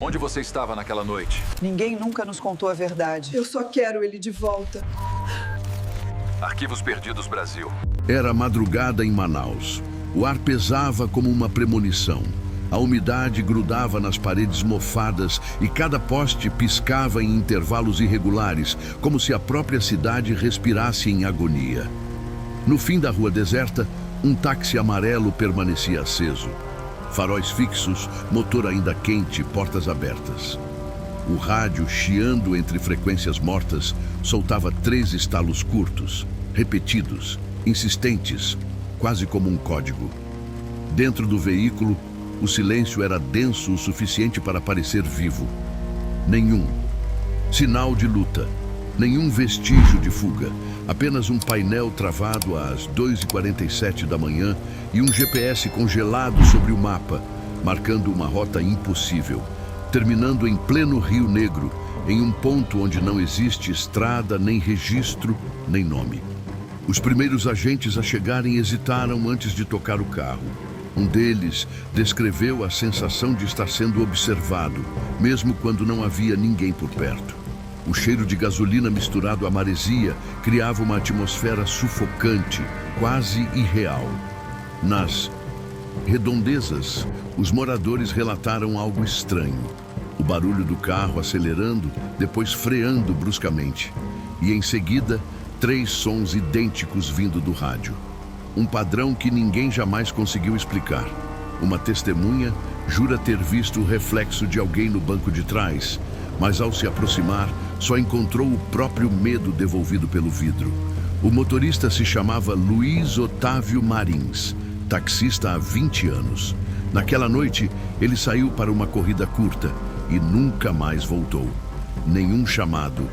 Onde você estava naquela noite? Ninguém nunca nos contou a verdade. Eu só quero ele de volta. Arquivos Perdidos Brasil. Era madrugada em Manaus. O ar pesava como uma premonição. A umidade grudava nas paredes mofadas e cada poste piscava em intervalos irregulares, como se a própria cidade respirasse em agonia. No fim da rua deserta, um táxi amarelo permanecia aceso. Faróis fixos, motor ainda quente, portas abertas. O rádio, chiando entre frequências mortas, soltava 3 estalos curtos, repetidos, insistentes, quase como um código. Dentro do veículo, o silêncio era denso o suficiente para parecer vivo. Nenhum sinal de luta, nenhum vestígio de fuga, apenas um painel travado às 2h47 da manhã e um GPS congelado sobre o mapa, marcando uma rota impossível, terminando em pleno Rio Negro, em um ponto onde não existe estrada, nem registro, nem nome. Os primeiros agentes a chegarem hesitaram antes de tocar o carro. Um deles descreveu a sensação de estar sendo observado, mesmo quando não havia ninguém por perto. O cheiro de gasolina misturado à maresia criava uma atmosfera sufocante, quase irreal. Nas redondezas, os moradores relataram algo estranho. O barulho do carro acelerando, depois freando bruscamente. E em seguida, 3 sons idênticos vindo do rádio. Um padrão que ninguém jamais conseguiu explicar. Uma testemunha jura ter visto o reflexo de alguém no banco de trás, mas ao se aproximar, só encontrou o próprio medo devolvido pelo vidro. O motorista se chamava Luiz Otávio Marins, taxista há 20 anos. Naquela noite, ele saiu para uma corrida curta e nunca mais voltou. Nenhum chamado,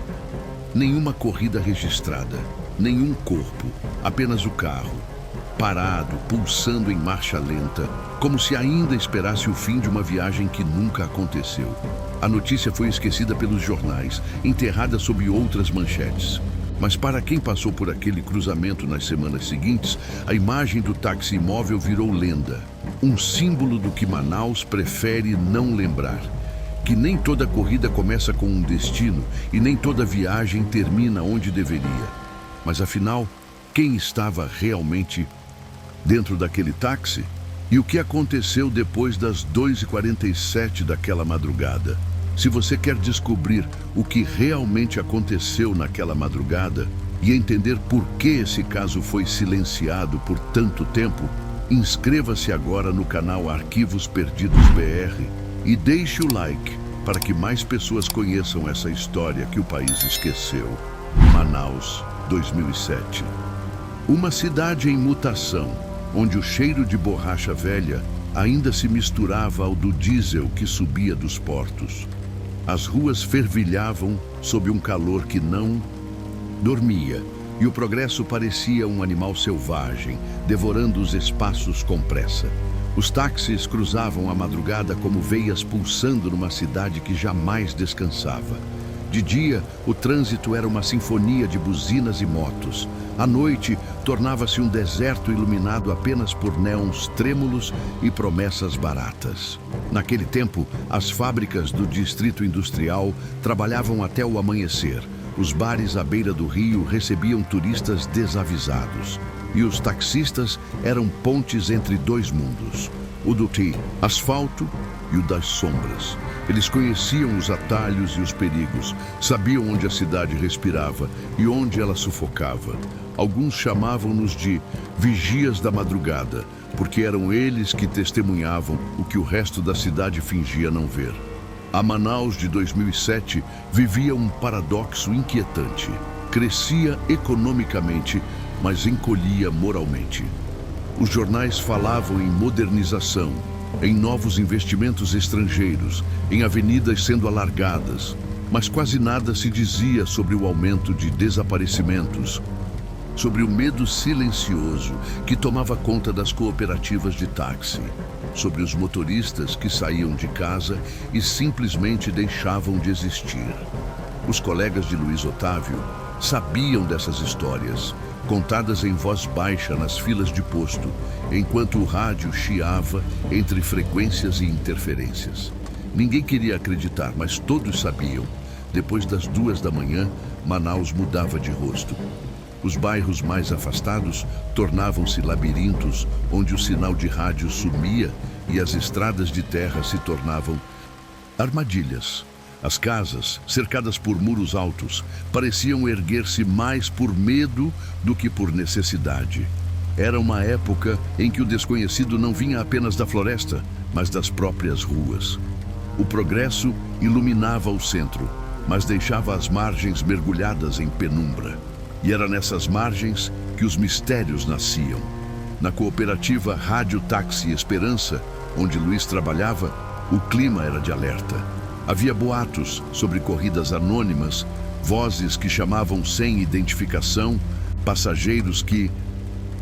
nenhuma corrida registrada, nenhum corpo, apenas o carro, parado, pulsando em marcha lenta, como se ainda esperasse o fim de uma viagem que nunca aconteceu. A notícia foi esquecida pelos jornais, enterrada sob outras manchetes. Mas para quem passou por aquele cruzamento nas semanas seguintes, a imagem do táxi imóvel virou lenda. Um símbolo do que Manaus prefere não lembrar. Que nem toda corrida começa com um destino e nem toda viagem termina onde deveria. Mas afinal, quem estava realmente dentro daquele táxi? E o que aconteceu depois das 2h47 daquela madrugada? Se você quer descobrir o que realmente aconteceu naquela madrugada e entender por que esse caso foi silenciado por tanto tempo, inscreva-se agora no canal Arquivos Perdidos BR e deixe o like para que mais pessoas conheçam essa história que o país esqueceu. Manaus, 2007. Uma cidade em mutação, onde o cheiro de borracha velha ainda se misturava ao do diesel que subia dos portos. As ruas fervilhavam sob um calor que não dormia, e o progresso parecia um animal selvagem, devorando os espaços com pressa. Os táxis cruzavam a madrugada como veias pulsando numa cidade que jamais descansava. De dia, o trânsito era uma sinfonia de buzinas e motos. À noite, tornava-se um deserto iluminado apenas por néons trêmulos e promessas baratas. Naquele tempo, as fábricas do distrito industrial trabalhavam até o amanhecer. Os bares à beira do rio recebiam turistas desavisados. E os taxistas eram pontes entre 2 mundos. O do asfalto e o das sombras. Eles conheciam os atalhos e os perigos, sabiam onde a cidade respirava e onde ela sufocava. Alguns chamavam-nos de vigias da madrugada, porque eram eles que testemunhavam o que o resto da cidade fingia não ver. A Manaus de 2007 vivia um paradoxo inquietante. Crescia economicamente, mas encolhia moralmente. Os jornais falavam em modernização, em novos investimentos estrangeiros, em avenidas sendo alargadas, mas quase nada se dizia sobre o aumento de desaparecimentos, sobre o medo silencioso que tomava conta das cooperativas de táxi, sobre os motoristas que saíam de casa e simplesmente deixavam de existir. Os colegas de Luiz Otávio sabiam dessas histórias, contadas em voz baixa nas filas de posto, enquanto o rádio chiava entre frequências e interferências. Ninguém queria acreditar, mas todos sabiam. Depois das 2 da manhã, Manaus mudava de rosto. Os bairros mais afastados tornavam-se labirintos, onde o sinal de rádio sumia e as estradas de terra se tornavam armadilhas. As casas, cercadas por muros altos, pareciam erguer-se mais por medo do que por necessidade. Era uma época em que o desconhecido não vinha apenas da floresta, mas das próprias ruas. O progresso iluminava o centro, mas deixava as margens mergulhadas em penumbra. E era nessas margens que os mistérios nasciam. Na cooperativa Rádio Táxi Esperança, onde Luiz trabalhava, o clima era de alerta. Havia boatos sobre corridas anônimas, vozes que chamavam sem identificação, passageiros que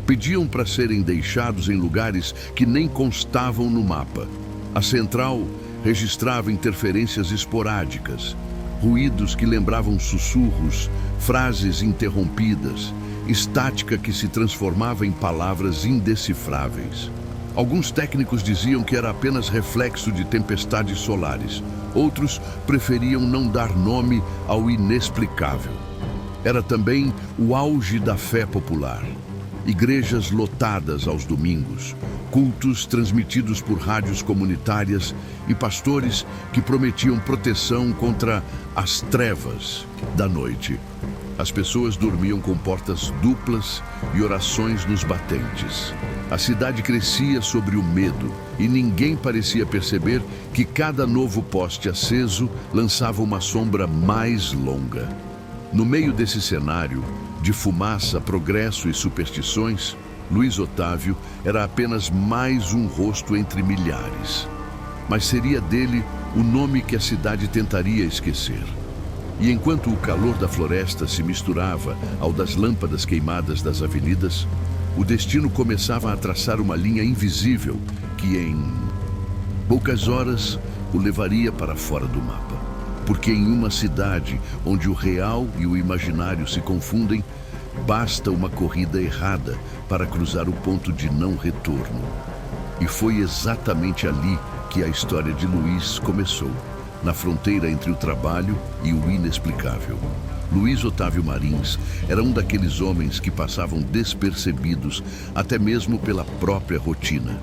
pediam para serem deixados em lugares que nem constavam no mapa. A central registrava interferências esporádicas, ruídos que lembravam sussurros, frases interrompidas, estática que se transformava em palavras indecifráveis. Alguns técnicos diziam que era apenas reflexo de tempestades solares. Outros preferiam não dar nome ao inexplicável. Era também o auge da fé popular. Igrejas lotadas aos domingos, cultos transmitidos por rádios comunitárias e pastores que prometiam proteção contra as trevas da noite. As pessoas dormiam com portas duplas e orações nos batentes. A cidade crescia sobre o medo e ninguém parecia perceber que cada novo poste aceso lançava uma sombra mais longa. No meio desse cenário de fumaça, progresso e superstições, Luiz Otávio era apenas mais um rosto entre milhares. Mas seria dele o nome que a cidade tentaria esquecer. E enquanto o calor da floresta se misturava ao das lâmpadas queimadas das avenidas, o destino começava a traçar uma linha invisível que em poucas horas o levaria para fora do mapa. Porque em uma cidade onde o real e o imaginário se confundem, basta uma corrida errada para cruzar o ponto de não retorno. E foi exatamente ali que a história de Luiz começou, na fronteira entre o trabalho e o inexplicável. Luiz Otávio Marins era um daqueles homens que passavam despercebidos até mesmo pela própria rotina.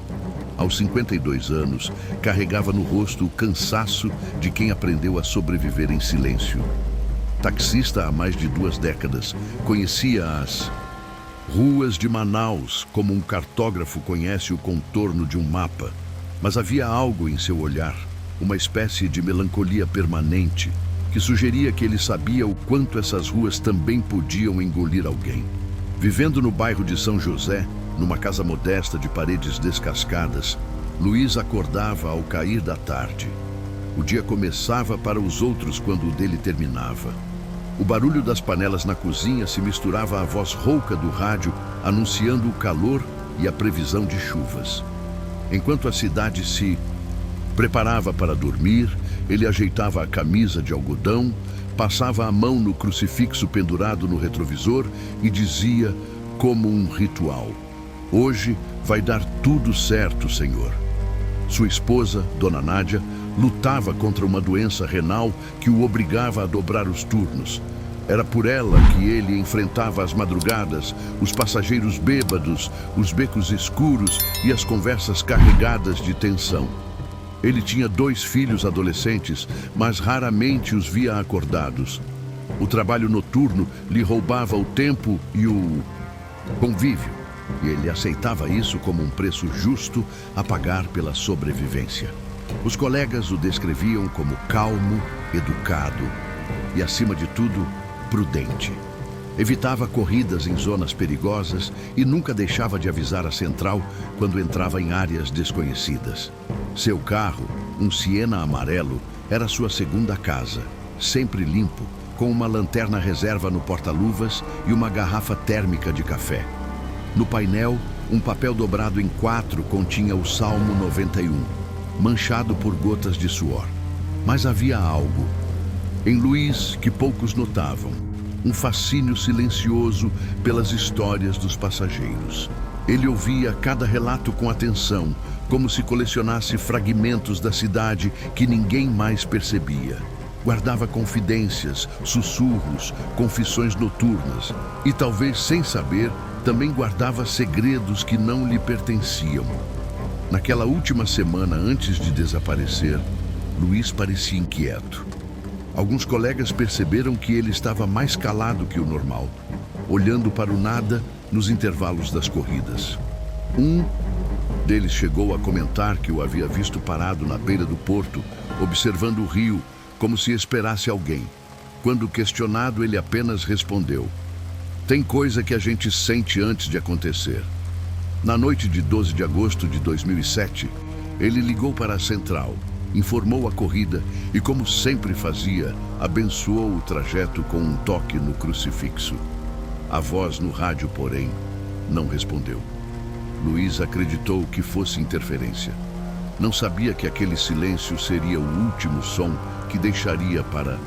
Aos 52 anos, carregava no rosto o cansaço de quem aprendeu a sobreviver em silêncio. Taxista há mais de 2 décadas, conhecia as ruas de Manaus como um cartógrafo conhece o contorno de um mapa. Mas havia algo em seu olhar, uma espécie de melancolia permanente, que sugeria que ele sabia o quanto essas ruas também podiam engolir alguém. Vivendo no bairro de São José, numa casa modesta de paredes descascadas, Luiz acordava ao cair da tarde. O dia começava para os outros quando o dele terminava. O barulho das panelas na cozinha se misturava à voz rouca do rádio, anunciando o calor e a previsão de chuvas. Enquanto a cidade se preparava para dormir, ele ajeitava a camisa de algodão, passava a mão no crucifixo pendurado no retrovisor e dizia, como um ritual: "Hoje vai dar tudo certo, Senhor." Sua esposa, Dona Nádia, lutava contra uma doença renal que o obrigava a dobrar os turnos. Era por ela que ele enfrentava as madrugadas, os passageiros bêbados, os becos escuros e as conversas carregadas de tensão. Ele tinha 2 filhos adolescentes, mas raramente os via acordados. O trabalho noturno lhe roubava o tempo e o convívio, e ele aceitava isso como um preço justo a pagar pela sobrevivência. Os colegas o descreviam como calmo, educado e, acima de tudo, prudente. Evitava corridas em zonas perigosas e nunca deixava de avisar a central quando entrava em áreas desconhecidas. Seu carro, um Siena amarelo, era sua segunda casa, sempre limpo, com uma lanterna reserva no porta-luvas e uma garrafa térmica de café. No painel, um papel dobrado em 4 continha o Salmo 91, manchado por gotas de suor. Mas havia algo em Luiz que poucos notavam, um fascínio silencioso pelas histórias dos passageiros. Ele ouvia cada relato com atenção, como se colecionasse fragmentos da cidade que ninguém mais percebia. Guardava confidências, sussurros, confissões noturnas e, talvez sem saber, também guardava segredos que não lhe pertenciam. Naquela última semana antes de desaparecer, Luiz parecia inquieto. Alguns colegas perceberam que ele estava mais calado que o normal, olhando para o nada nos intervalos das corridas. Um deles chegou a comentar que o havia visto parado na beira do porto, observando o rio, como se esperasse alguém. Quando questionado, ele apenas respondeu: "Tem coisa que a gente sente antes de acontecer." Na noite de 12 de agosto de 2007, ele ligou para a central, informou a corrida e, como sempre fazia, abençoou o trajeto com um toque no crucifixo. A voz no rádio, porém, não respondeu. Luiz acreditou que fosse interferência. Não sabia que aquele silêncio seria o último som que deixaria para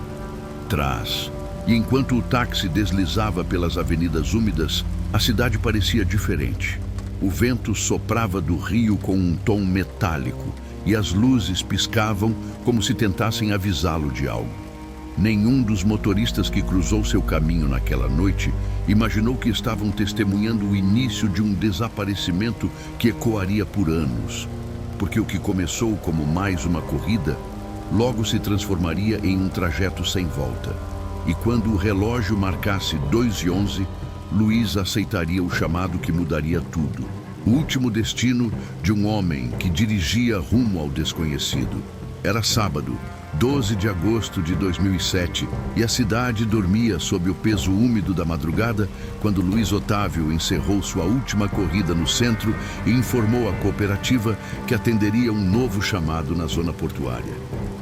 trás. E enquanto o táxi deslizava pelas avenidas úmidas, a cidade parecia diferente. O vento soprava do rio com um tom metálico e as luzes piscavam como se tentassem avisá-lo de algo. Nenhum dos motoristas que cruzou seu caminho naquela noite imaginou que estavam testemunhando o início de um desaparecimento que ecoaria por anos, porque o que começou como mais uma corrida logo se transformaria em um trajeto sem volta. E quando o relógio marcasse 2h11, Luiz aceitaria o chamado que mudaria tudo. O último destino de um homem que dirigia rumo ao desconhecido. Era sábado, 12 de agosto de 2007, e a cidade dormia sob o peso úmido da madrugada quando Luiz Otávio encerrou sua última corrida no centro e informou à cooperativa que atenderia um novo chamado na zona portuária.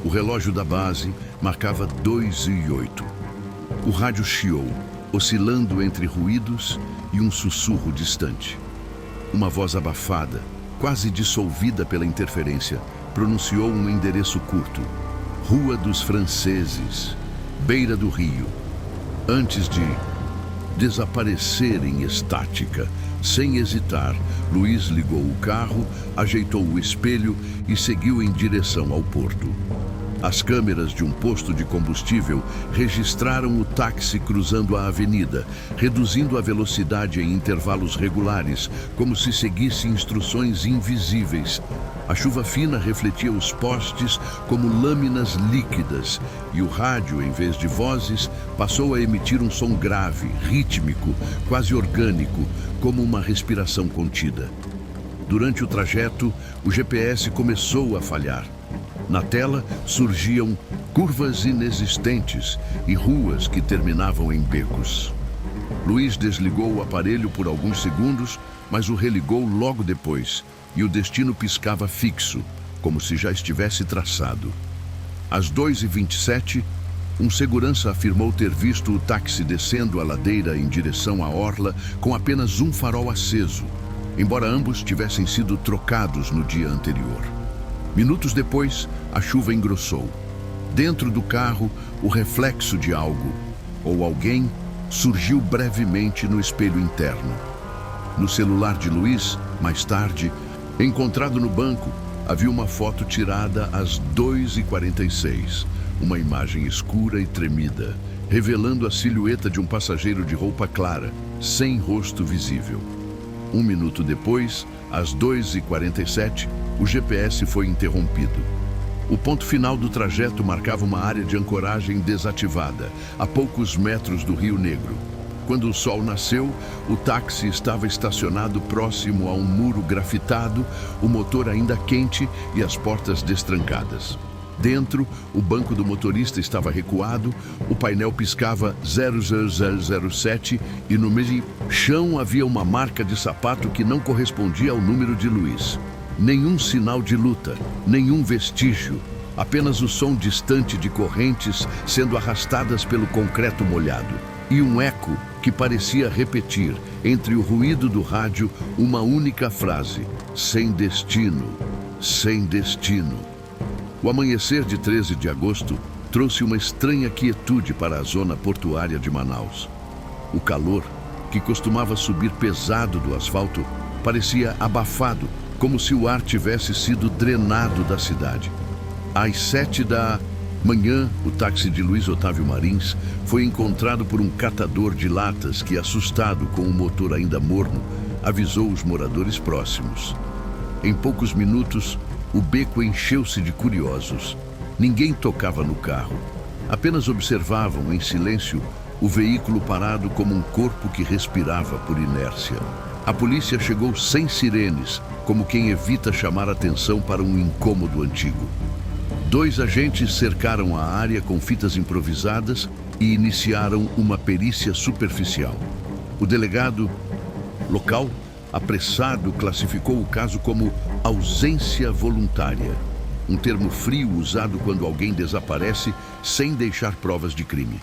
O relógio da base marcava 2h08. O rádio chiou, oscilando entre ruídos e um sussurro distante. Uma voz abafada, quase dissolvida pela interferência, pronunciou um endereço curto: Rua dos Franceses, beira do rio. Antes de desaparecer em estática, sem hesitar, Luiz ligou o carro, ajeitou o espelho e seguiu em direção ao porto. As câmeras de um posto de combustível registraram o táxi cruzando a avenida, reduzindo a velocidade em intervalos regulares, como se seguisse instruções invisíveis. A chuva fina refletia os postes como lâminas líquidas, e o rádio, em vez de vozes, passou a emitir um som grave, rítmico, quase orgânico, como uma respiração contida. Durante o trajeto, o GPS começou a falhar. Na tela surgiam curvas inexistentes e ruas que terminavam em becos. Luiz desligou o aparelho por alguns segundos, mas o religou logo depois, e o destino piscava fixo, como se já estivesse traçado. Às 2h27, um segurança afirmou ter visto o táxi descendo a ladeira em direção à orla com apenas um farol aceso, embora ambos tivessem sido trocados no dia anterior. Minutos depois, a chuva engrossou. Dentro do carro, o reflexo de algo, ou alguém, surgiu brevemente no espelho interno. No celular de Luiz, mais tarde, encontrado no banco, havia uma foto tirada às 2h46. Uma imagem escura e tremida, revelando a silhueta de um passageiro de roupa clara, sem rosto visível. Um minuto depois, às 2h47, o GPS foi interrompido. O ponto final do trajeto marcava uma área de ancoragem desativada, a poucos metros do Rio Negro. Quando o sol nasceu, o táxi estava estacionado próximo a um muro grafitado, o motor ainda quente e as portas destrancadas. Dentro, o banco do motorista estava recuado, o painel piscava 00007 e no meio chão havia uma marca de sapato que não correspondia ao número de Luiz. Nenhum sinal de luta, nenhum vestígio, apenas o som distante de correntes sendo arrastadas pelo concreto molhado. E um eco que parecia repetir, entre o ruído do rádio, uma única frase: sem destino, sem destino. O amanhecer de 13 de agosto trouxe uma estranha quietude para a zona portuária de Manaus. O calor, que costumava subir pesado do asfalto, parecia abafado, como se o ar tivesse sido drenado da cidade. Às 7 da manhã, o táxi de Luiz Otávio Marins foi encontrado por um catador de latas que, assustado com o motor ainda morno, avisou os moradores próximos. Em poucos minutos, o beco encheu-se de curiosos. Ninguém tocava no carro. Apenas observavam, em silêncio, o veículo parado como um corpo que respirava por inércia. A polícia chegou sem sirenes, como quem evita chamar atenção para um incômodo antigo. 2 agentes cercaram a área com fitas improvisadas e iniciaram uma perícia superficial. O delegado local, apressado, classificou o caso como ausência voluntária, um termo frio usado quando alguém desaparece sem deixar provas de crime.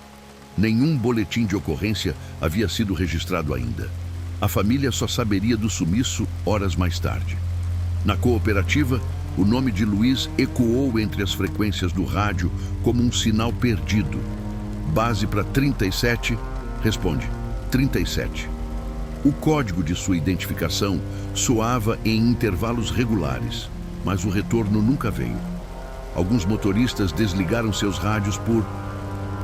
Nenhum boletim de ocorrência havia sido registrado ainda. A família só saberia do sumiço horas mais tarde. Na cooperativa, o nome de Luiz ecoou entre as frequências do rádio como um sinal perdido. Base para 37, responde, 37. O código de sua identificação soava em intervalos regulares, mas o retorno nunca veio. Alguns motoristas desligaram seus rádios por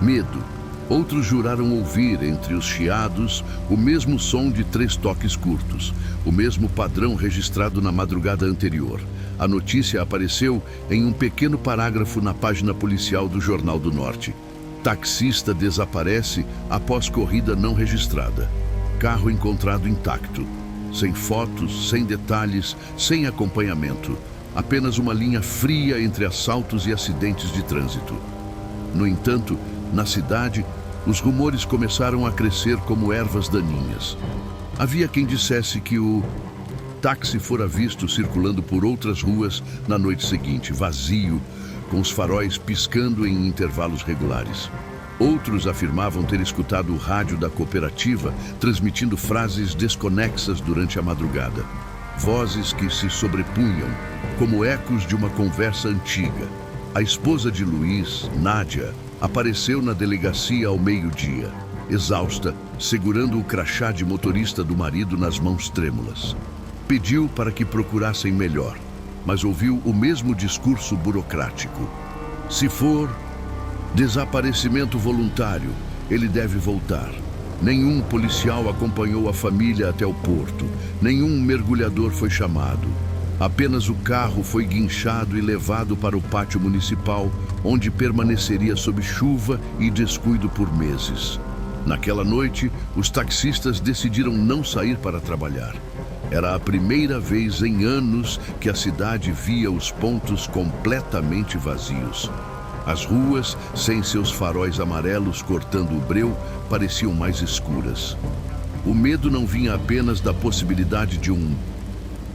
medo. Outros juraram ouvir, entre os chiados, o mesmo som de 3 toques curtos, o mesmo padrão registrado na madrugada anterior. A notícia apareceu em um pequeno parágrafo na página policial do Jornal do Norte. Taxista desaparece após corrida não registrada. Carro encontrado intacto. Sem fotos, sem detalhes, sem acompanhamento. Apenas uma linha fria entre assaltos e acidentes de trânsito. No entanto, na cidade, os rumores começaram a crescer como ervas daninhas. Havia quem dissesse que o táxi fora visto circulando por outras ruas na noite seguinte, vazio, com os faróis piscando em intervalos regulares. Outros afirmavam ter escutado o rádio da cooperativa transmitindo frases desconexas durante a madrugada. Vozes que se sobrepunham, como ecos de uma conversa antiga. A esposa de Luiz, Nádia, apareceu na delegacia ao meio-dia, exausta, segurando o crachá de motorista do marido nas mãos trêmulas. Pediu para que procurassem melhor, mas ouviu o mesmo discurso burocrático. Se for desaparecimento voluntário, ele deve voltar. Nenhum policial acompanhou a família até o porto, nenhum mergulhador foi chamado. Apenas o carro foi guinchado e levado para o pátio municipal, onde permaneceria sob chuva e descuido por meses. Naquela noite, os taxistas decidiram não sair para trabalhar. Era a primeira vez em anos que a cidade via os pontos completamente vazios. As ruas, sem seus faróis amarelos cortando o breu, pareciam mais escuras. O medo não vinha apenas da possibilidade de um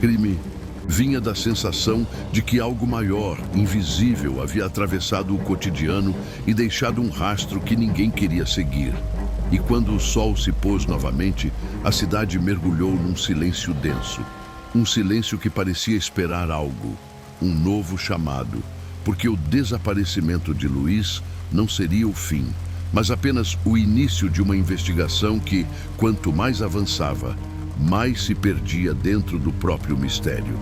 crime. Vinha da sensação de que algo maior, invisível, havia atravessado o cotidiano e deixado um rastro que ninguém queria seguir. E quando o sol se pôs novamente, a cidade mergulhou num silêncio denso. Um silêncio que parecia esperar algo, um novo chamado, porque o desaparecimento de Luiz não seria o fim, mas apenas o início de uma investigação que, quanto mais avançava, mais se perdia dentro do próprio mistério.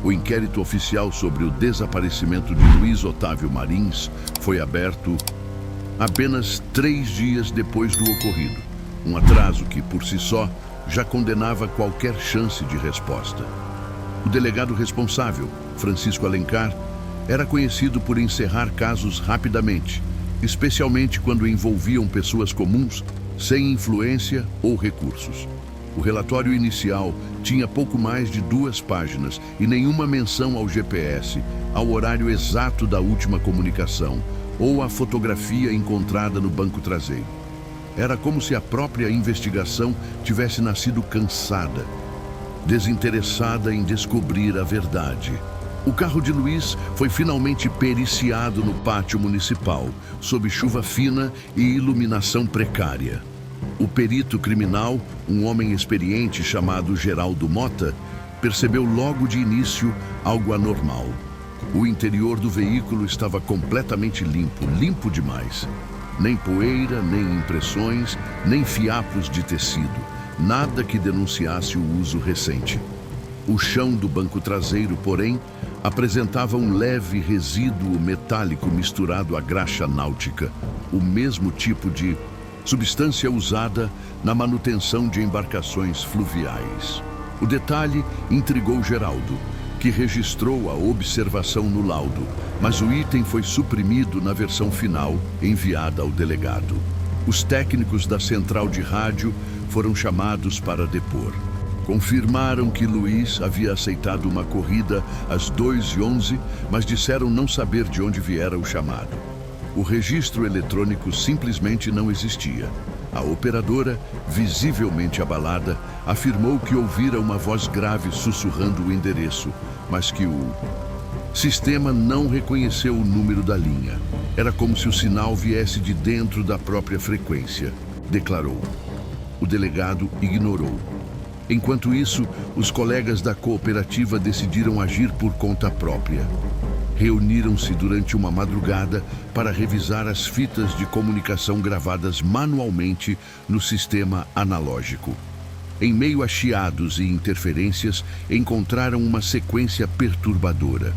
O inquérito oficial sobre o desaparecimento de Luiz Otávio Marins foi aberto apenas 3 dias depois do ocorrido, um atraso que, por si só, já condenava qualquer chance de resposta. O delegado responsável, Francisco Alencar, era conhecido por encerrar casos rapidamente, especialmente quando envolviam pessoas comuns, sem influência ou recursos. O relatório inicial tinha pouco mais de 2 páginas e nenhuma menção ao GPS, ao horário exato da última comunicação ou à fotografia encontrada no banco traseiro. Era como se a própria investigação tivesse nascido cansada, desinteressada em descobrir a verdade. O carro de Luiz foi finalmente periciado no pátio municipal, sob chuva fina e iluminação precária. O perito criminal, um homem experiente chamado Geraldo Mota, percebeu logo de início algo anormal. O interior do veículo estava completamente limpo, limpo demais. Nem poeira, nem impressões, nem fiapos de tecido. Nada que denunciasse o uso recente. O chão do banco traseiro, porém, apresentava um leve resíduo metálico misturado à graxa náutica, o mesmo tipo de substância usada na manutenção de embarcações fluviais. O detalhe intrigou Geraldo, que registrou a observação no laudo, mas o item foi suprimido na versão final enviada ao delegado. Os técnicos da central de rádio foram chamados para depor. Confirmaram que Luiz havia aceitado uma corrida às 2h11, mas disseram não saber de onde viera o chamado. O registro eletrônico simplesmente não existia. A operadora, visivelmente abalada, afirmou que ouvira uma voz grave sussurrando o endereço, mas que o sistema não reconheceu o número da linha. Era como se o sinal viesse de dentro da própria frequência, declarou. O delegado ignorou. Enquanto isso, os colegas da cooperativa decidiram agir por conta própria. Reuniram-se durante uma madrugada para revisar as fitas de comunicação gravadas manualmente no sistema analógico. Em meio a chiados e interferências, encontraram uma sequência perturbadora.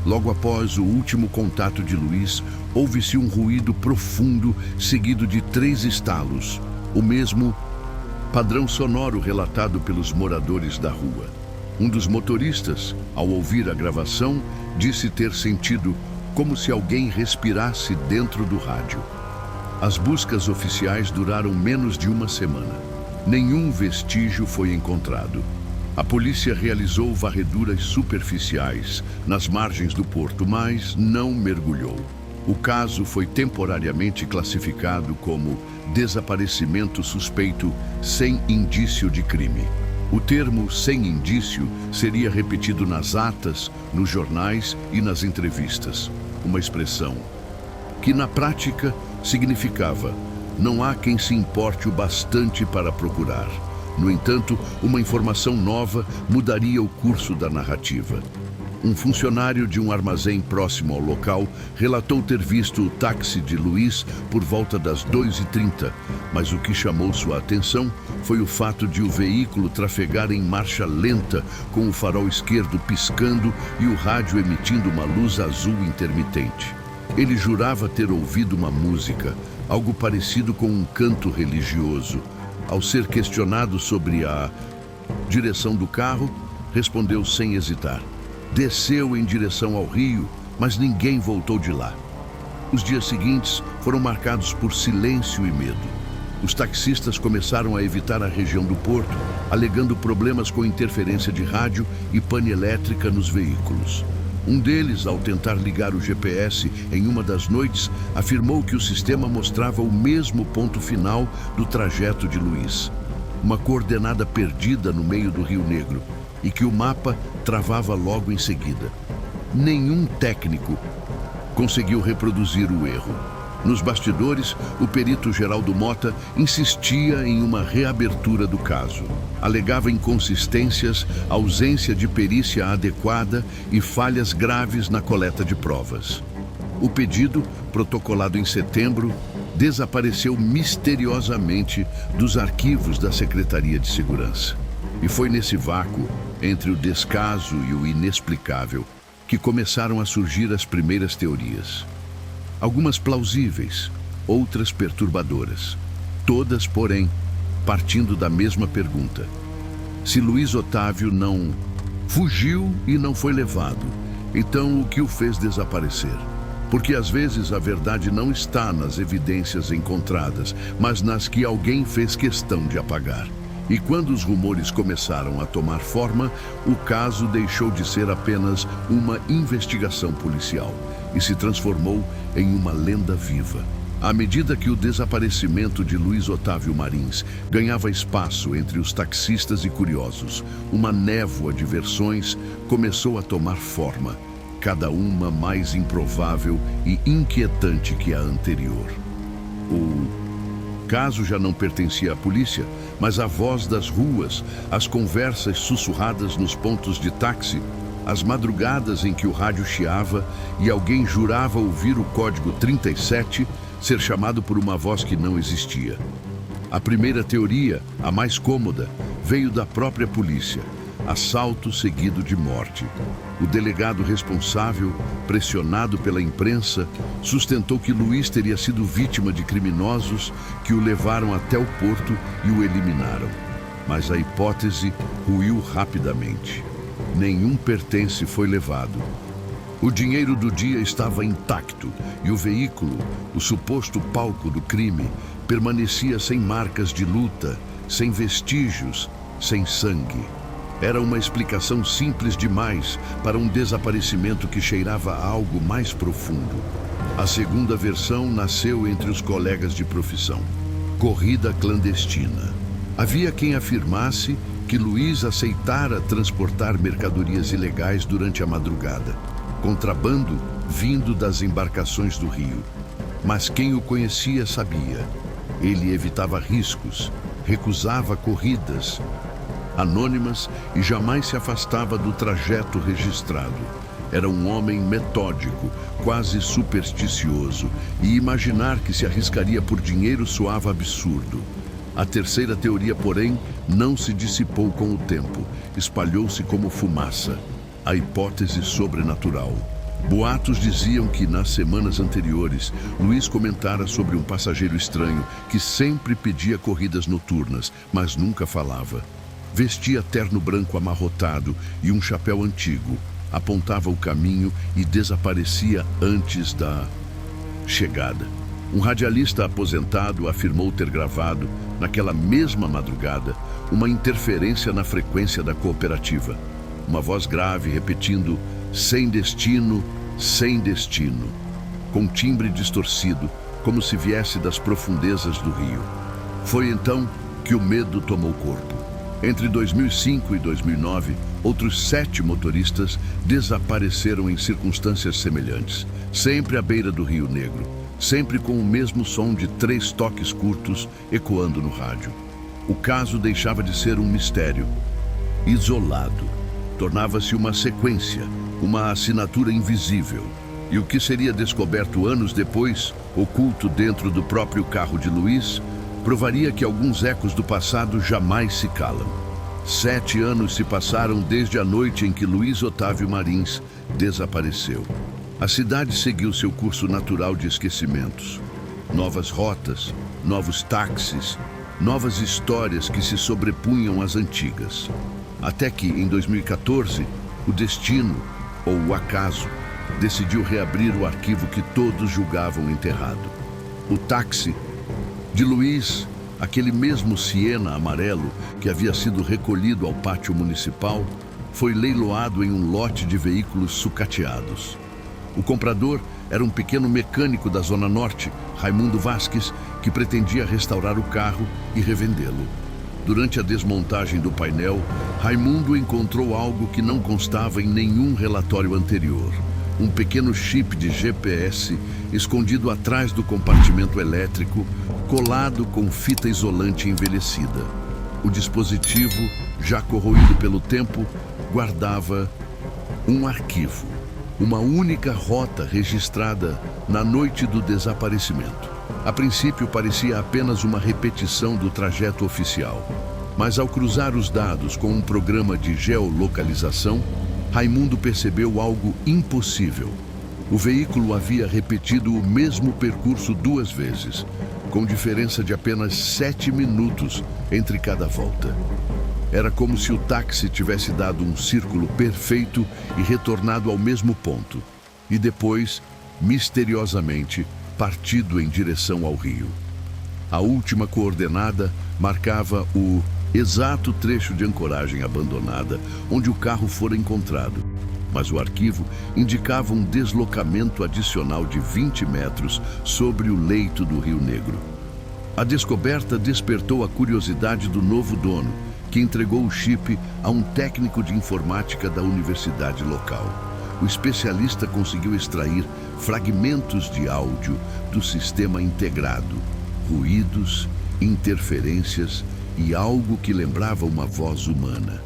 Logo após o último contato de Luiz, houve-se um ruído profundo seguido de 3 estalos, o mesmo padrão sonoro relatado pelos moradores da rua. Um dos motoristas, ao ouvir a gravação, disse ter sentido como se alguém respirasse dentro do rádio. As buscas oficiais duraram menos de uma semana. Nenhum vestígio foi encontrado. A polícia realizou varreduras superficiais nas margens do porto, mas não mergulhou. O caso foi temporariamente classificado como desaparecimento suspeito sem indício de crime. O termo sem indício seria repetido nas atas, nos jornais e nas entrevistas. Uma expressão que, na prática, significava: não há quem se importe o bastante para procurar. No entanto, uma informação nova mudaria o curso da narrativa. Um funcionário de um armazém próximo ao local relatou ter visto o táxi de Luiz por volta das 2h30, mas o que chamou sua atenção foi o fato de o veículo trafegar em marcha lenta, com o farol esquerdo piscando e o rádio emitindo uma luz azul intermitente. Ele jurava ter ouvido uma música, algo parecido com um canto religioso. Ao ser questionado sobre a direção do carro, respondeu sem hesitar: desceu em direção ao rio, mas ninguém voltou de lá. Os dias seguintes foram marcados por silêncio e medo. Os taxistas começaram a evitar a região do porto, alegando problemas com interferência de rádio e pane elétrica nos veículos. Um deles, ao tentar ligar o GPS em uma das noites, afirmou que o sistema mostrava o mesmo ponto final do trajeto de Luiz, uma coordenada perdida no meio do Rio Negro, e que o mapa travava logo em seguida. Nenhum técnico conseguiu reproduzir o erro. Nos bastidores, o perito Geraldo Mota insistia em uma reabertura do caso. Alegava inconsistências, ausência de perícia adequada e falhas graves na coleta de provas. O pedido, protocolado em setembro, desapareceu misteriosamente dos arquivos da Secretaria de Segurança. E foi nesse vácuo, entre o descaso e o inexplicável, que começaram a surgir as primeiras teorias. Algumas plausíveis, outras perturbadoras. Todas, porém, partindo da mesma pergunta: se Luiz Otávio não fugiu e não foi levado, então o que o fez desaparecer? Porque às vezes a verdade não está nas evidências encontradas, mas nas que alguém fez questão de apagar. E quando os rumores começaram a tomar forma, o caso deixou de ser apenas uma investigação policial e se transformou em uma lenda viva. À medida que o desaparecimento de Luiz Otávio Marins ganhava espaço entre os taxistas e curiosos, uma névoa de versões começou a tomar forma, cada uma mais improvável e inquietante que a anterior. O caso já não pertencia à polícia, mas à voz das ruas, às conversas sussurradas nos pontos de táxi, às madrugadas em que o rádio chiava e alguém jurava ouvir o código 37 ser chamado por uma voz que não existia. A primeira teoria, a mais cômoda, veio da própria polícia. Assalto seguido de morte. O delegado responsável, pressionado pela imprensa, sustentou que Luiz teria sido vítima de criminosos que o levaram até o porto e o eliminaram. Mas a hipótese ruiu rapidamente. Nenhum pertence foi levado. O dinheiro do dia estava intacto e o veículo, o suposto palco do crime, permanecia sem marcas de luta, sem vestígios, sem sangue. Era uma explicação simples demais para um desaparecimento que cheirava a algo mais profundo. A segunda versão nasceu entre os colegas de profissão. Corrida clandestina. Havia quem afirmasse que Luiz aceitara transportar mercadorias ilegais durante a madrugada. Contrabando vindo das embarcações do rio. Mas quem o conhecia sabia. Ele evitava riscos, recusava corridas anônimas e jamais se afastava do trajeto registrado. Era um homem metódico, quase supersticioso, e imaginar que se arriscaria por dinheiro soava absurdo. A terceira teoria, porém, não se dissipou com o tempo, espalhou-se como fumaça. A hipótese sobrenatural. Boatos diziam que, nas semanas anteriores, Luiz comentara sobre um passageiro estranho que sempre pedia corridas noturnas, mas nunca falava. Vestia terno branco amarrotado e um chapéu antigo, apontava o caminho e desaparecia antes da chegada. Um radialista aposentado afirmou ter gravado, naquela mesma madrugada, uma interferência na frequência da cooperativa. Uma voz grave repetindo sem destino, com timbre distorcido, como se viesse das profundezas do rio. Foi então que o medo tomou corpo. Entre 2005 e 2009, outros 7 motoristas desapareceram em circunstâncias semelhantes, sempre à beira do Rio Negro, sempre com o mesmo som de 3 toques curtos ecoando no rádio. O caso deixava de ser um mistério. Isolado, tornava-se uma sequência, uma assinatura invisível. E o que seria descoberto anos depois, oculto dentro do próprio carro de Luiz, provaria que alguns ecos do passado jamais se calam. 7 anos se passaram desde a noite em que Luiz Otávio Marins desapareceu. A cidade seguiu seu curso natural de esquecimentos. Novas rotas, novos táxis, novas histórias que se sobrepunham às antigas. Até que, em 2014, o destino, ou o acaso, decidiu reabrir o arquivo que todos julgavam enterrado. O táxi de Luiz, aquele mesmo Siena amarelo que havia sido recolhido ao pátio municipal, foi leiloado em um lote de veículos sucateados. O comprador era um pequeno mecânico da Zona Norte, Raimundo Vasques, que pretendia restaurar o carro e revendê-lo. Durante a desmontagem do painel, Raimundo encontrou algo que não constava em nenhum relatório anterior. Um pequeno chip de GPS escondido atrás do compartimento elétrico, colado com fita isolante envelhecida. O dispositivo, já corroído pelo tempo, guardava um arquivo, uma única rota registrada na noite do desaparecimento. A princípio parecia apenas uma repetição do trajeto oficial, mas ao cruzar os dados com um programa de geolocalização, Raimundo percebeu algo impossível. O veículo havia repetido o mesmo percurso 2 vezes, com diferença de apenas 7 minutos entre cada volta. Era como se o táxi tivesse dado um círculo perfeito e retornado ao mesmo ponto, e depois, misteriosamente, partido em direção ao rio. A última coordenada marcava o exato trecho de ancoragem abandonada onde o carro fora encontrado, mas o arquivo indicava um deslocamento adicional de 20 metros sobre o leito do Rio Negro. A descoberta despertou a curiosidade do novo dono, que entregou o chip a um técnico de informática da universidade local. O especialista conseguiu extrair fragmentos de áudio do sistema integrado, ruídos, interferências e algo que lembrava uma voz humana.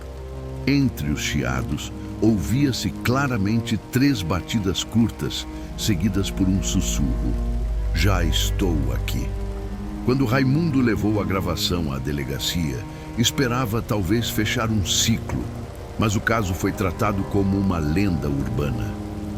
Entre os chiados, ouvia-se claramente 3 batidas curtas, seguidas por um sussurro. Já estou aqui. Quando Raimundo levou a gravação à delegacia, esperava talvez fechar um ciclo. mas o caso foi tratado como uma lenda urbana.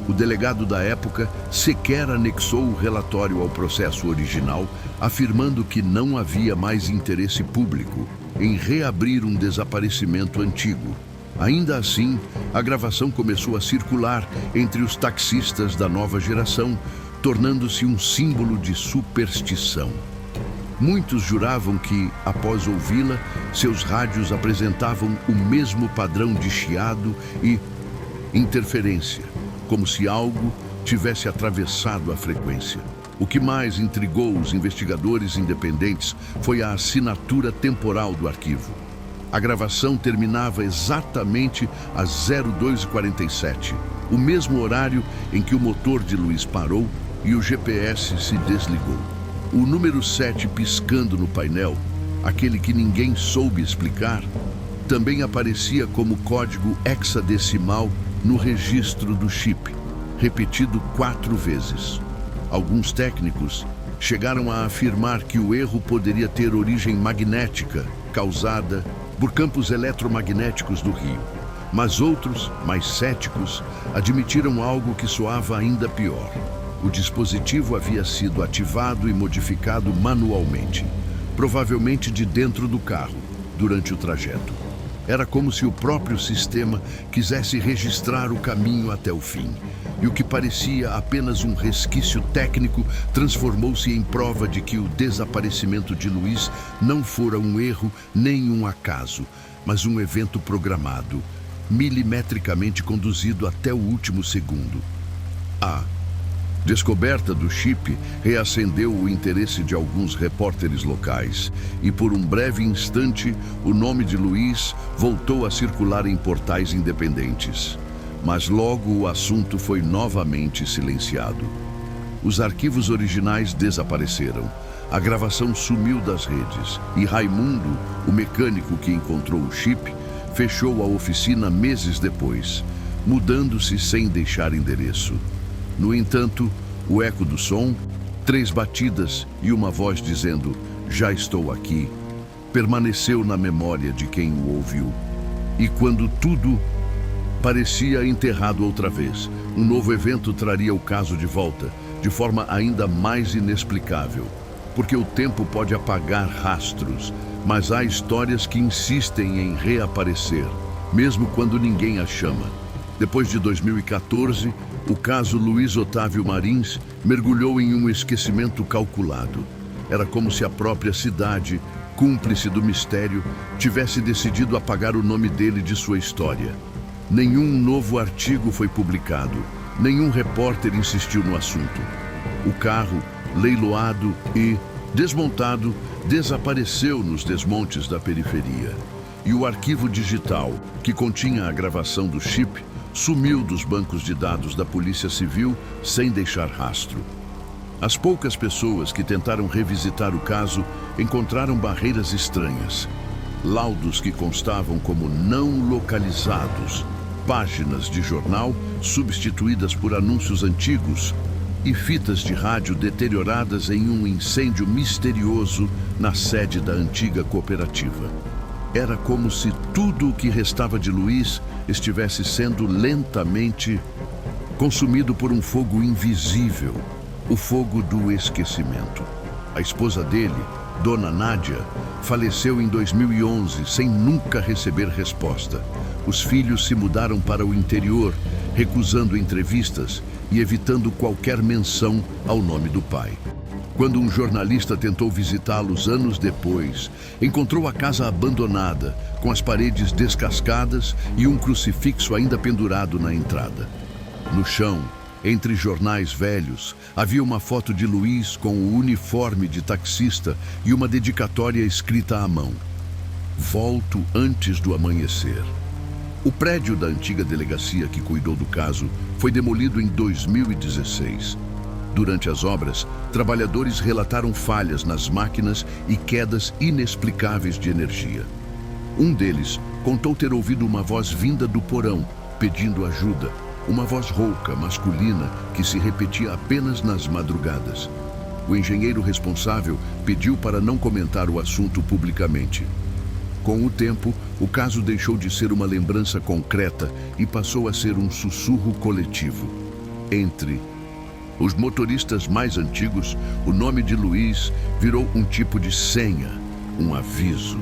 O delegado da época sequer anexou o relatório ao processo original, afirmando que não havia mais interesse público em reabrir um desaparecimento antigo. Ainda assim, a gravação começou a circular entre os taxistas da nova geração, tornando-se um símbolo de superstição. Muitos juravam que, após ouvi-la, seus rádios apresentavam o mesmo padrão de chiado e interferência, como se algo tivesse atravessado a frequência. O que mais intrigou os investigadores independentes foi a assinatura temporal do arquivo. A gravação terminava exatamente às 02h47, o mesmo horário em que o motor de Luiz parou e o GPS se desligou. O número 7 piscando no painel, aquele que ninguém soube explicar, também aparecia como código hexadecimal no registro do chip, repetido 4 vezes. Alguns técnicos chegaram a afirmar que o erro poderia ter origem magnética, causada por campos eletromagnéticos do Rio. Mas outros, mais céticos, admitiram algo que soava ainda pior. O dispositivo havia sido ativado e modificado manualmente, provavelmente de dentro do carro, durante o trajeto. Era como se o próprio sistema quisesse registrar o caminho até o fim. E o que parecia apenas um resquício técnico transformou-se em prova de que o desaparecimento de Luiz não fora um erro nem um acaso, mas um evento programado, milimetricamente conduzido até o último segundo. A descoberta do chip reacendeu o interesse de alguns repórteres locais e, por um breve instante, o nome de Luiz voltou a circular em portais independentes. Mas logo o assunto foi novamente silenciado. Os arquivos originais desapareceram, a gravação sumiu das redes e Raimundo, o mecânico que encontrou o chip, fechou a oficina meses depois, mudando-se sem deixar endereço. No entanto, o eco do som, 3 batidas e uma voz dizendo "Já estou aqui", permaneceu na memória de quem o ouviu. E quando tudo parecia enterrado outra vez, um novo evento traria o caso de volta, de forma ainda mais inexplicável. Porque o tempo pode apagar rastros, mas há histórias que insistem em reaparecer, mesmo quando ninguém as chama. Depois de 2014, o caso Luiz Otávio Marins mergulhou em um esquecimento calculado. Era como se a própria cidade, cúmplice do mistério, tivesse decidido apagar o nome dele de sua história. Nenhum novo artigo foi publicado, nenhum repórter insistiu no assunto. O carro, leiloado e desmontado, desapareceu nos desmontes da periferia. E o arquivo digital, que continha a gravação do chip, sumiu dos bancos de dados da Polícia Civil sem deixar rastro. As poucas pessoas que tentaram revisitar o caso encontraram barreiras estranhas. Laudos que constavam como não localizados, páginas de jornal substituídas por anúncios antigos e fitas de rádio deterioradas em um incêndio misterioso na sede da antiga cooperativa. Era como se tudo o que restava de Luiz estivesse sendo lentamente consumido por um fogo invisível, o fogo do esquecimento. A esposa dele, Dona Nádia, faleceu em 2011 sem nunca receber resposta. Os filhos se mudaram para o interior, recusando entrevistas e evitando qualquer menção ao nome do pai. Quando um jornalista tentou visitá-los anos depois, encontrou a casa abandonada, com as paredes descascadas e um crucifixo ainda pendurado na entrada. No chão, entre jornais velhos, havia uma foto de Luiz com o uniforme de taxista e uma dedicatória escrita à mão: "Volto antes do amanhecer". O prédio da antiga delegacia que cuidou do caso foi demolido em 2016. Durante as obras, trabalhadores relataram falhas nas máquinas e quedas inexplicáveis de energia. Um deles contou ter ouvido uma voz vinda do porão, pedindo ajuda, uma voz rouca, masculina, que se repetia apenas nas madrugadas. O engenheiro responsável pediu para não comentar o assunto publicamente. Com o tempo, o caso deixou de ser uma lembrança concreta e passou a ser um sussurro coletivo. Entre os motoristas mais antigos, o nome de Luiz virou um tipo de senha, um aviso.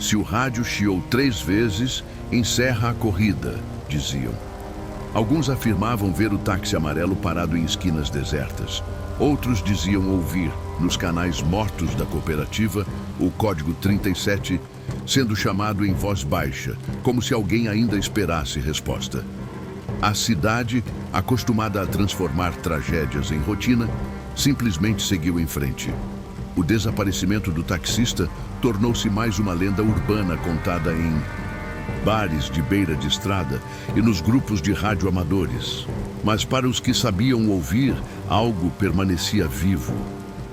Se o rádio chiou 3 vezes, encerra a corrida, diziam. Alguns afirmavam ver o táxi amarelo parado em esquinas desertas. Outros diziam ouvir, nos canais mortos da cooperativa, o código 37, sendo chamado em voz baixa, como se alguém ainda esperasse resposta. A cidade, acostumada a transformar tragédias em rotina, simplesmente seguiu em frente. O desaparecimento do taxista tornou-se mais uma lenda urbana contada em bares de beira de estrada e nos grupos de rádio amadores. Mas para os que sabiam ouvir, algo permanecia vivo.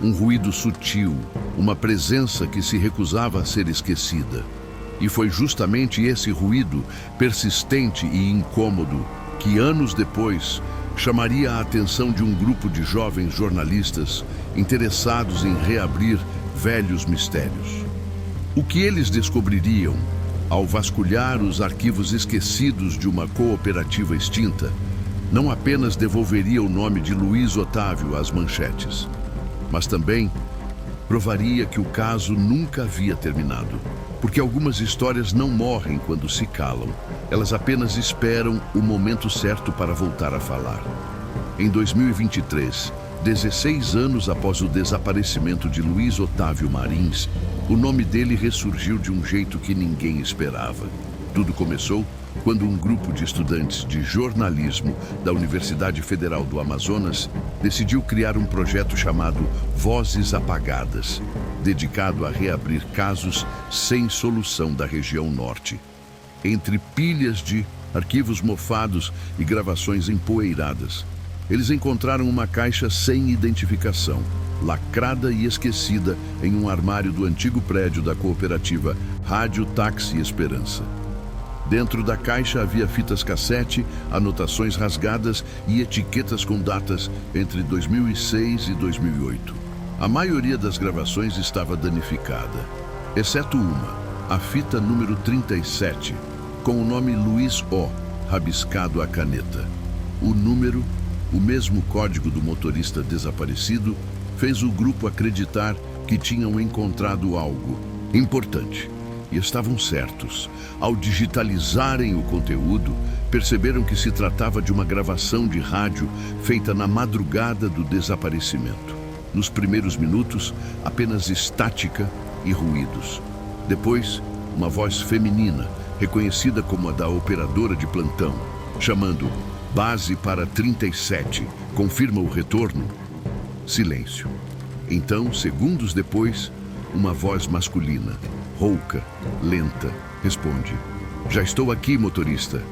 Um ruído sutil, uma presença que se recusava a ser esquecida. E foi justamente esse ruído, persistente e incômodo, que anos depois chamaria a atenção de um grupo de jovens jornalistas interessados em reabrir velhos mistérios. O que eles descobririam ao vasculhar os arquivos esquecidos de uma cooperativa extinta não apenas devolveria o nome de Luiz Otávio às manchetes, mas também provaria que o caso nunca havia terminado. Porque algumas histórias não morrem quando se calam, elas apenas esperam o momento certo para voltar a falar. Em 2023, 16 anos após o desaparecimento de Luiz Otávio Marins, o nome dele ressurgiu de um jeito que ninguém esperava. Tudo começou quando um grupo de estudantes de jornalismo da Universidade Federal do Amazonas decidiu criar um projeto chamado Vozes Apagadas, dedicado a reabrir casos sem solução da região norte. Entre pilhas de arquivos mofados e gravações empoeiradas, eles encontraram uma caixa sem identificação, lacrada e esquecida em um armário do antigo prédio da cooperativa Rádio Táxi Esperança. Dentro da caixa havia fitas cassete, anotações rasgadas e etiquetas com datas entre 2006 e 2008. A maioria das gravações estava danificada, exceto uma, a fita número 37, com o nome Luiz O, rabiscado à caneta. O número, o mesmo código do motorista desaparecido, fez o grupo acreditar que tinham encontrado algo importante. E estavam certos. Ao digitalizarem o conteúdo, perceberam que se tratava de uma gravação de rádio feita na madrugada do desaparecimento. Nos primeiros minutos, apenas estática e ruídos. Depois, uma voz feminina, reconhecida como a da operadora de plantão, chamando "Base para 37, confirma o retorno?" Silêncio. Então, segundos depois, uma voz masculina, rouca, lenta, responde: "Já estou aqui, motorista."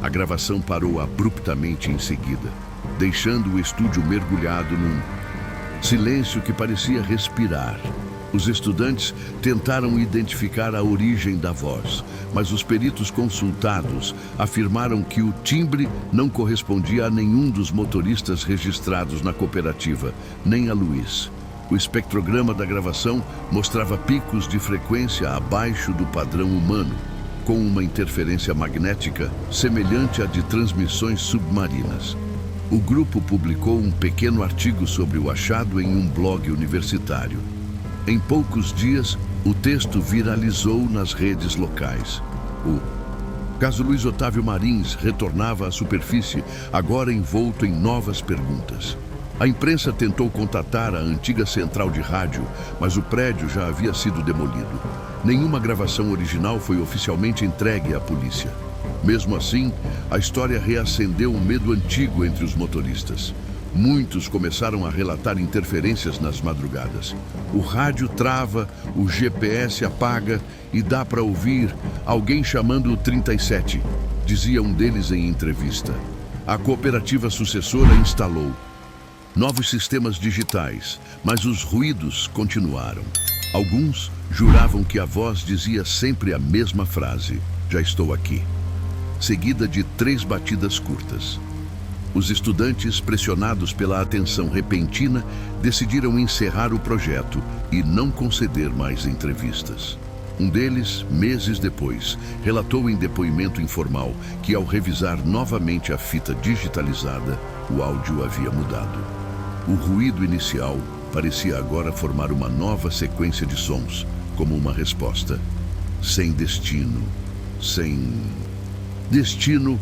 A gravação parou abruptamente em seguida, deixando o estúdio mergulhado num silêncio que parecia respirar. Os estudantes tentaram identificar a origem da voz, mas os peritos consultados afirmaram que o timbre não correspondia a nenhum dos motoristas registrados na cooperativa, nem a Luiz. O espectrograma da gravação mostrava picos de frequência abaixo do padrão humano, com uma interferência magnética semelhante à de transmissões submarinas. O grupo publicou um pequeno artigo sobre o achado em um blog universitário. Em poucos dias, o texto viralizou nas redes locais. O caso Luiz Otávio Marins retornava à superfície, agora envolto em novas perguntas. A imprensa tentou contatar a antiga central de rádio, mas o prédio já havia sido demolido. Nenhuma gravação original foi oficialmente entregue à polícia. Mesmo assim, a história reacendeu um medo antigo entre os motoristas. Muitos começaram a relatar interferências nas madrugadas. O rádio trava, o GPS apaga e dá para ouvir alguém chamando o 37, dizia um deles em entrevista. A cooperativa sucessora instalou novos sistemas digitais, mas os ruídos continuaram. Alguns juravam que a voz dizia sempre a mesma frase: "Já estou aqui", seguida de 3 batidas curtas. Os estudantes, pressionados pela atenção repentina, decidiram encerrar o projeto e não conceder mais entrevistas. Um deles, meses depois, relatou em depoimento informal que, ao revisar novamente a fita digitalizada, o áudio havia mudado. O ruído inicial parecia agora formar uma nova sequência de sons, como uma resposta. Sem destino. Sem destino,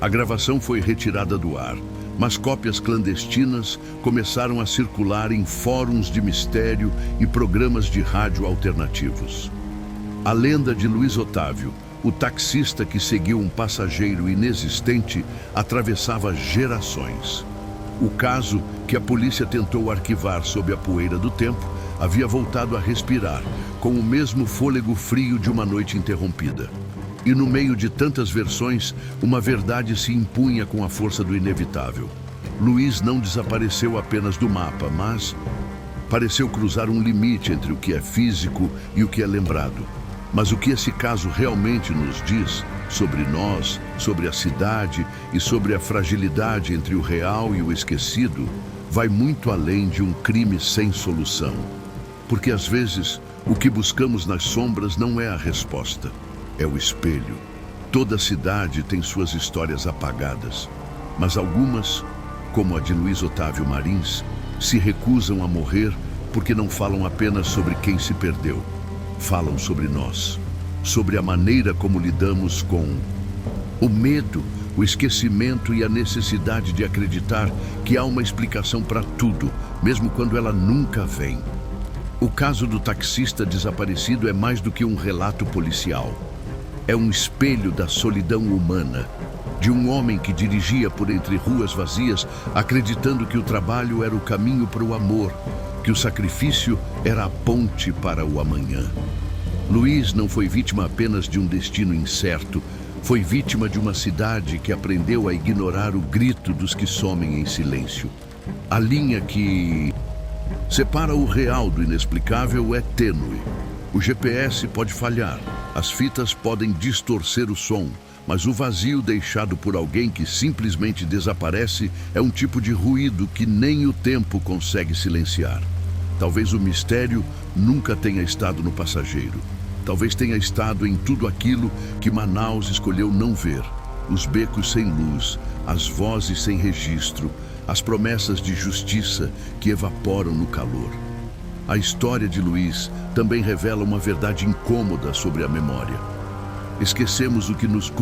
a gravação foi retirada do ar, mas cópias clandestinas começaram a circular em fóruns de mistério e programas de rádio alternativos. A lenda de Luiz Otávio, o taxista que seguiu um passageiro inexistente, atravessava gerações. O caso, que a polícia tentou arquivar sob a poeira do tempo, havia voltado a respirar, com o mesmo fôlego frio de uma noite interrompida. E no meio de tantas versões, uma verdade se impunha com a força do inevitável. Luiz não desapareceu apenas do mapa, mas pareceu cruzar um limite entre o que é físico e o que é lembrado. Mas o que esse caso realmente nos diz sobre nós, sobre a cidade e sobre a fragilidade entre o real e o esquecido, vai muito além de um crime sem solução. Porque às vezes, o que buscamos nas sombras não é a resposta, é o espelho. Toda cidade tem suas histórias apagadas, mas algumas, como a de Luiz Otávio Marins, se recusam a morrer porque não falam apenas sobre quem se perdeu. Falam sobre nós, sobre a maneira como lidamos com o medo, o esquecimento e a necessidade de acreditar que há uma explicação para tudo, mesmo quando ela nunca vem. O caso do taxista desaparecido é mais do que um relato policial. É um espelho da solidão humana, de um homem que dirigia por entre ruas vazias, acreditando que o trabalho era o caminho para o amor, que o sacrifício era a ponte para o amanhã. Luiz não foi vítima apenas de um destino incerto, foi vítima de uma cidade que aprendeu a ignorar o grito dos que somem em silêncio. A linha que separa o real do inexplicável é tênue. O GPS pode falhar, as fitas podem distorcer o som, mas o vazio deixado por alguém que simplesmente desaparece é um tipo de ruído que nem o tempo consegue silenciar. Talvez o mistério nunca tenha estado no passageiro. Talvez tenha estado em tudo aquilo que Manaus escolheu não ver. Os becos sem luz, as vozes sem registro, as promessas de justiça que evaporam no calor. A história de Luiz também revela uma verdade incômoda sobre a memória. Esquecemos o que nos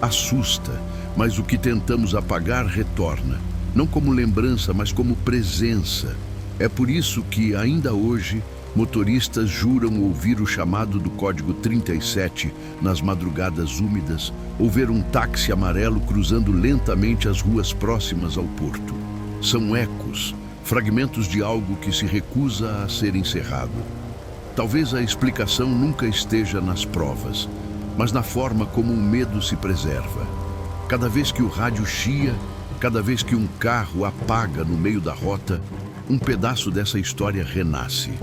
assusta, mas o que tentamos apagar retorna, não como lembrança, mas como presença. É por isso que, ainda hoje, motoristas juram ouvir o chamado do Código 37 nas madrugadas úmidas ou ver um táxi amarelo cruzando lentamente as ruas próximas ao porto. São ecos, fragmentos de algo que se recusa a ser encerrado. Talvez a explicação nunca esteja nas provas, mas na forma como o medo se preserva. Cada vez que o rádio chia, cada vez que um carro apaga no meio da rota, um pedaço dessa história renasce.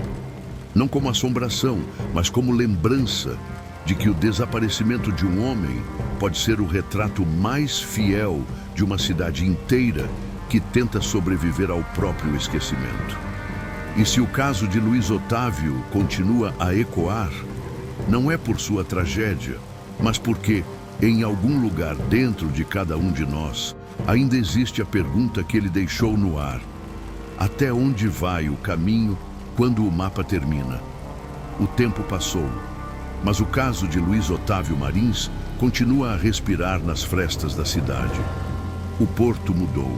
Não como assombração, mas como lembrança de que o desaparecimento de um homem pode ser o retrato mais fiel de uma cidade inteira que tenta sobreviver ao próprio esquecimento. E se o caso de Luiz Otávio continua a ecoar, não é por sua tragédia, mas porque, em algum lugar dentro de cada um de nós, ainda existe a pergunta que ele deixou no ar: até onde vai o caminho quando o mapa termina? O tempo passou, mas o caso de Luiz Otávio Marins continua a respirar nas frestas da cidade. O porto mudou,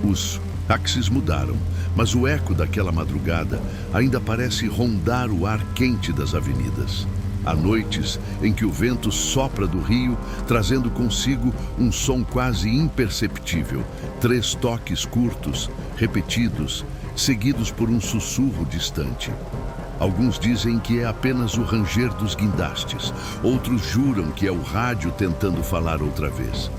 os táxis mudaram, mas o eco daquela madrugada ainda parece rondar o ar quente das avenidas. Há noites em que o vento sopra do rio, trazendo consigo um som quase imperceptível, 3 toques curtos, repetidos, seguidos por um sussurro distante. Alguns dizem que é apenas o ranger dos guindastes, outros juram que é o rádio tentando falar outra vez.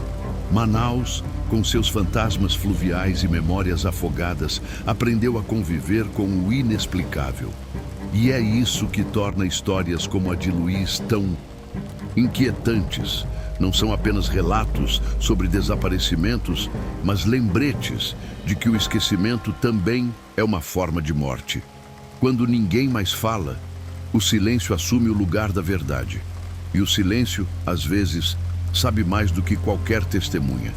Manaus, com seus fantasmas fluviais e memórias afogadas, aprendeu a conviver com o inexplicável. E é isso que torna histórias como a de Luiz tão inquietantes. Não são apenas relatos sobre desaparecimentos, mas lembretes de que o esquecimento também é uma forma de morte. Quando ninguém mais fala, o silêncio assume o lugar da verdade. E o silêncio, às vezes, sabe mais do que qualquer testemunha.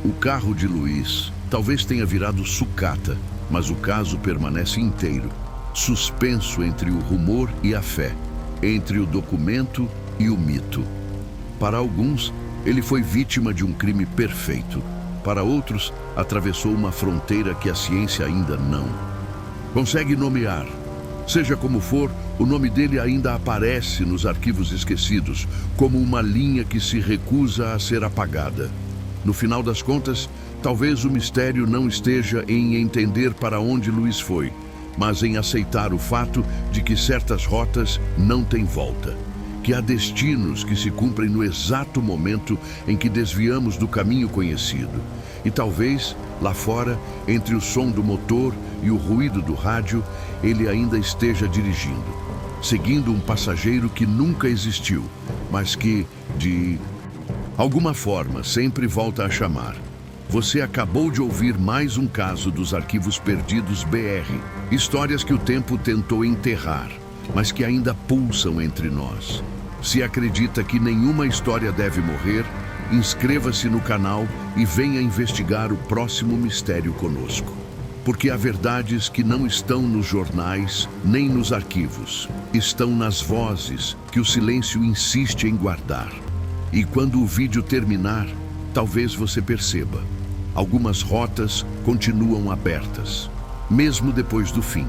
O carro de Luiz talvez tenha virado sucata, mas o caso permanece inteiro, suspenso entre o rumor e a fé, entre o documento e o mito. Para alguns, ele foi vítima de um crime perfeito. Para outros, atravessou uma fronteira que a ciência ainda não consegue nomear. Seja como for, o nome dele ainda aparece nos arquivos esquecidos, como uma linha que se recusa a ser apagada. No final das contas, talvez o mistério não esteja em entender para onde Luiz foi, mas em aceitar o fato de que certas rotas não têm volta, que há destinos que se cumprem no exato momento em que desviamos do caminho conhecido. E talvez, lá fora, entre o som do motor e o ruído do rádio, ele ainda esteja dirigindo, seguindo um passageiro que nunca existiu, mas que, de alguma forma, sempre volta a chamar. Você acabou de ouvir mais um caso dos Arquivos Perdidos BR. Histórias que o tempo tentou enterrar, mas que ainda pulsam entre nós. Se acredita que nenhuma história deve morrer, inscreva-se no canal e venha investigar o próximo mistério conosco. Porque há verdades que não estão nos jornais nem nos arquivos. Estão nas vozes que o silêncio insiste em guardar. E quando o vídeo terminar, talvez você perceba. Algumas rotas continuam abertas, mesmo depois do fim.